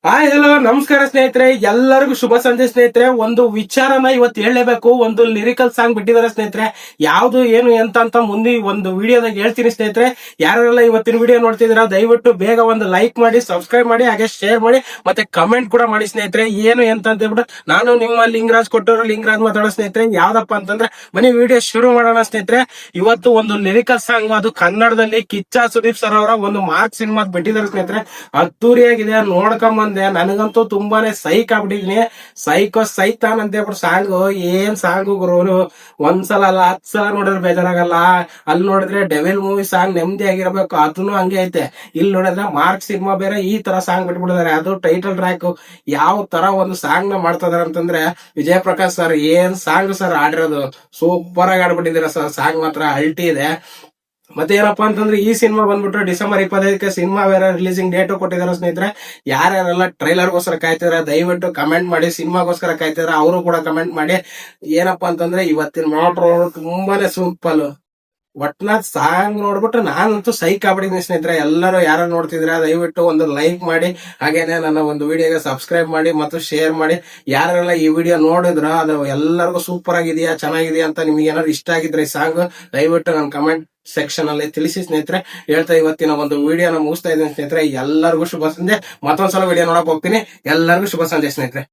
Hi hello ನಮಸ್ಕಾರ ಸ್ನೇಹಿತರೆ, ಎಲ್ಲರಿಗೂ ಶುಭ ಸಂಜೆ ಸ್ನೇಹಿತರೆ. ಒಂದು ವಿಚಾರನ ಇವತ್ತು ಹೇಳಲೇಬೇಕು. ಒಂದು ಲಿರಿಕಲ್ ಸಾಂಗ್ ಬಿಟ್ಟಿದ್ದಾರೆ ಸ್ನೇಹಿತರೆ. ಯಾವ್ದು ಏನು ಅಂತ ಮುಂದೆ ಒಂದು ವಿಡಿಯೋದಾಗ ಹೇಳ್ತೀನಿ ಸ್ನೇಹಿತರೆ. ಯಾರೆಲ್ಲ ಇವತ್ತಿನ ವಿಡಿಯೋ ನೋಡ್ತಿದ್ದೀರಾ ದಯವಿಟ್ಟು ಬೇಗ ಒಂದು ಲೈಕ್ ಮಾಡಿ, ಸಬ್ಸ್ಕ್ರೈಬ್ ಮಾಡಿ, ಹಾಗೆ ಶೇರ್ ಮಾಡಿ, ಮತ್ತೆ ಕಮೆಂಟ್ ಕೂಡ ಮಾಡಿ ಸ್ನೇಹಿತರೆ. ಏನು ಅಂತ ಹೇಳ್ಬಿಟ್ಟು ನಾನು ನಿಮ್ಮ ಲಿಂಗರಾಜ್ ಕೊಟ್ಟರು ಲಿಂಗರಾಜ್ ಮಾತಾಡೋ ಸ್ನೇಹಿತರೆ. ಯಾವ್ದಪ್ಪ ಅಂತಂದ್ರೆ ಬನ್ನಿ ವಿಡಿಯೋ ಶುರು ಮಾಡೋಣ ಸ್ನೇಹಿತರೆ. ಇವತ್ತು ಒಂದು ಲಿರಿಕಲ್ ಸಾಂಗ್, ಅದು ಕನ್ನಡದಲ್ಲಿ ಕಿಚ್ಚ ಸುದೀಪ್ ಸರ್ ಅವರ ಒಂದು ಮಾರ್ಕ್ ಸಿನಿಮಾ ಬಿಟ್ಟಿದ್ದಾರೆ ಸ್ನೇಹಿತರೆ. ಅದ್ದೂರಿಯಾಗಿದೆ, ನೋಡ್ಕೊಂಬ ನನಗಂತೂ ತುಂಬಾನೇ ಸೈಕ್ ಆಗ್ಬಿಟ್ಟಿದೀನಿ. ಸೈಕೋ ಸೈತಾನ್ ಅಂತ ಹೇಳ್ಬಿಟ್ಟು ಸಾಂಗ್. ಏನ್ ಸಾಂಗು ಗುರು, ಒಂದ್ಸಲ ಅಲ್ಲ 10 ಸಲ ನೋಡಿದ್ರೆ ಬೇಜಾರಾಗಲ್ಲ. ಅಲ್ಲಿ ನೋಡಿದ್ರೆ ಡೆವಿಲ್ ಮೂವಿ ಸಾಂಗ್ ನೆಮ್ಮದಿ ಆಗಿರ್ಬೇಕು, ಅದನ್ನು ಹಂಗೆ ಐತೆ. ಇಲ್ಲಿ ನೋಡಿದ್ರೆ ಮಾರ್ಕ್ ಸಿನಿಮಾ ಬೇರೆ ಈ ತರ ಸಾಂಗ್ ಬಿಟ್ಬಿಟ್ಟಿದ್ದಾರೆ. ಅದು ಟೈಟಲ್ ಟ್ರ್ಯಾಕ್ ಯಾವ ತರ ಒಂದು ಸಾಂಗ್ ನ ಮಾಡ್ತಾ ಇದಾರೆ ಅಂತಂದ್ರೆ, ವಿಜಯ್ ಪ್ರಕಾಶ್ ಸರ್ ಏನ್ ಸಾಂಗ್ ಸರ್ ಆಡಿರೋದು, ಸೂಪರ್ ಆಗಿ ಆಡ್ಬಿಟ್ಟಿದ್ದೀರಾ ಸರ್. ಸಾಂಗ್ ಮಾತ್ರ ಅಲ್ಟಿ ಇದೆ. ಮತ್ತೆ ಏನಪ್ಪಾ ಅಂತಂದ್ರೆ ಈ ಸಿನಿಮಾ ಬಂದ್ಬಿಟ್ಟು ಡಿಸೆಂಬರ್ 25ಕ್ಕೆ ಸಿನಿಮಾ ಬೇರೆ ರಿಲೀಸಿಂಗ್ ಡೇಟ್ ಕೊಟ್ಟಿದ್ದಾರೆ ಸ್ನೇಹಿತರೆ. ಯಾರ್ಯಾರೆಲ್ಲ ಟ್ರೈಲರ್ಗೋಸ್ಕರ ಕಾಯ್ತಿದಾರೆ ದಯವಿಟ್ಟು ಕಮೆಂಟ್ ಮಾಡಿ. ಸಿನಿಮಾಗೋಸ್ಕರ ಕಾಯ್ತಿದಾರೆ ಅವರು ಕೂಡ ಕಮೆಂಟ್ ಮಾಡಿ. ಏನಪ್ಪಾ ಅಂತಂದ್ರೆ ಇವತ್ತಿನ ಮ್ಯಾಟ್ರು ತುಂಬಾನೇ ಸಿಂಪಲ್. ಒಟ್ನಾಗ್ ಸಾಂಗ್ ನೋಡ್ಬಿಟ್ಟು ನಾನಂತೂ ಸೈಕ್ ಆಗ್ಬಿಟ್ಟಿದ್ದೀನಿ ಸ್ನೇಹಿತರೆ. ಎಲ್ಲರೂ ಯಾರು ನೋಡ್ತಿದ್ರ ದಯವಿಟ್ಟು ಒಂದು ಲೈಕ್ ಮಾಡಿ, ಹಾಗೇನೆ ನನ್ನ ಒಂದು ವಿಡಿಯೋಗೆ ಸಬ್ಸ್ಕ್ರೈಬ್ ಮಾಡಿ ಮತ್ತು ಶೇರ್ ಮಾಡಿ. ಯಾರೆಲ್ಲ ಈ ವಿಡಿಯೋ ನೋಡಿದ್ರ ಅದು ಎಲ್ಲರಿಗೂ ಸೂಪರ್ ಆಗಿದೆಯಾ, ಚೆನ್ನಾಗಿದೆಯಾ ಅಂತ ನಿಮ್ಗೆ ಏನಾದ್ರು ಇಷ್ಟ ಆಗಿದ್ರೆ ಈ ಸಾಂಗ್ ದಯವಿಟ್ಟು ನನ್ನ ಕಮೆಂಟ್ ಸೆಕ್ಷನ್ ಅಲ್ಲಿ ತಿಳಿಸಿ ಸ್ನೇಹಿತರೆ. ಹೇಳ್ತಾ ಇವತ್ತಿನ ಒಂದು ವಿಡಿಯೋನ ಮುಗಿಸ್ತಾ ಇದ್ದೀನಿ ಸ್ನೇಹಿತರೆ. ಎಲ್ಲರಿಗೂ ಶುಭ ಸಂಜೆ. ಮತ್ತೊಂದ್ಸಲ ವಿಡಿಯೋ ನೋಡಕ್ ಹೋಗ್ತೀನಿ. ಎಲ್ಲರಿಗೂ ಶುಭ ಸಂಜೆ ಸ್ನೇಹಿತರೆ.